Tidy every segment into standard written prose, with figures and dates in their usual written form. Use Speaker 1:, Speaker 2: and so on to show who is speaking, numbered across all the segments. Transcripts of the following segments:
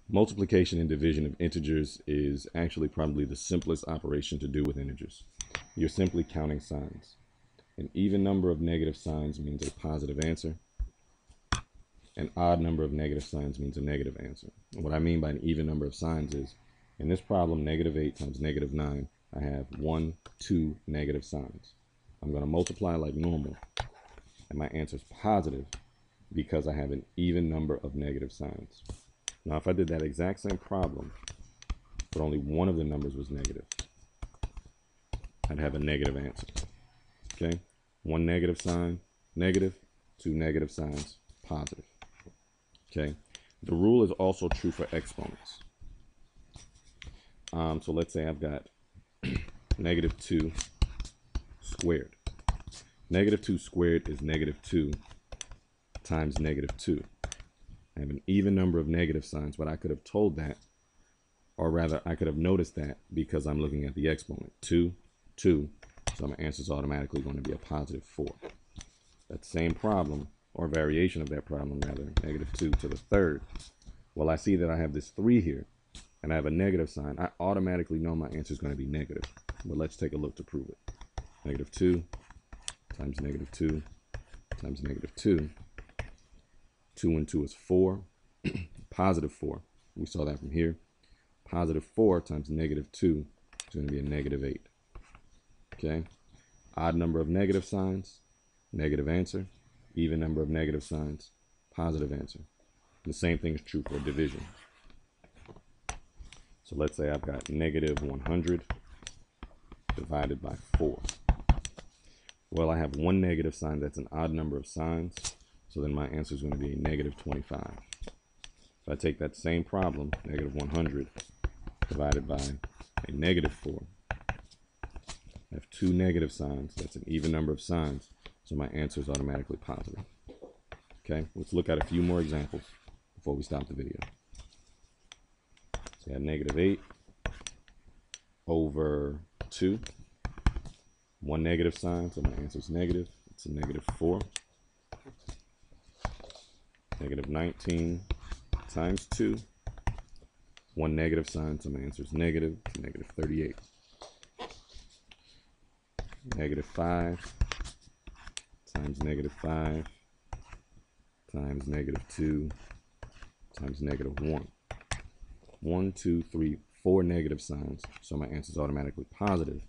Speaker 1: Multiplication and division of integers is actually probably the simplest operation to do with integers. You're simply counting signs. An even number of negative signs means a positive answer. An odd number of negative signs means a negative answer. And what I mean by an even number of signs is, in this problem, -8 times -9, I have 1, 2 negative signs. I'm going to multiply like normal, and my answer is positive because I have an even number of negative signs. Now, if I did that exact same problem, but only one of the numbers was negative, I'd have a negative answer. Okay? One negative sign, negative. Two negative signs, positive. Okay? The rule is also true for exponents. So let's say I've got -2 squared. -2 squared is -2 times -2. I have an even number of negative signs, but I could have told that, or rather I could have noticed that because I'm looking at the exponent. 2, 2, so my answer is automatically going to be a +4. That same problem, or variation of that problem rather, -2 to the third. Well, I see that I have this 3 here, and I have a negative sign. I automatically know my answer is going to be negative, but let's take a look to prove it. -2 times -2 times -2. 2 and 2 is 4, +4. We saw that from here. +4 times -2 is going to be a -8. Okay? Odd number of negative signs, negative answer. Even number of negative signs, positive answer. The same thing is true for division. So let's say I've got -100 divided by 4. Well, I have one negative sign that's an odd number of signs. So then my answer is going to be -25. If I take that same problem, -100 divided by a -4, I have two negative signs. That's an even number of signs. So my answer is automatically positive. Okay, let's look at a few more examples before we stop the video. So I have -8 over 2. One negative sign, so my answer is negative. It's a -4. -19 times 2. One negative sign, so my answer is negative. It's -38. -5 times -5 times -2 times -1. 1, 2, 3, 4 negative signs, so my answer is automatically positive.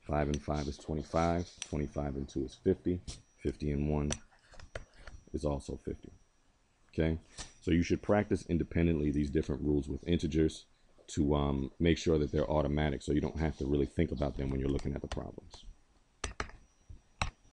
Speaker 1: 5 and 5 is 25. 25 and 2 is 50. 50 and 1 is also 50. Okay, so you should practice independently these different rules with integers to make sure that they're automatic, so you don't have to really think about them when you're looking at the problems.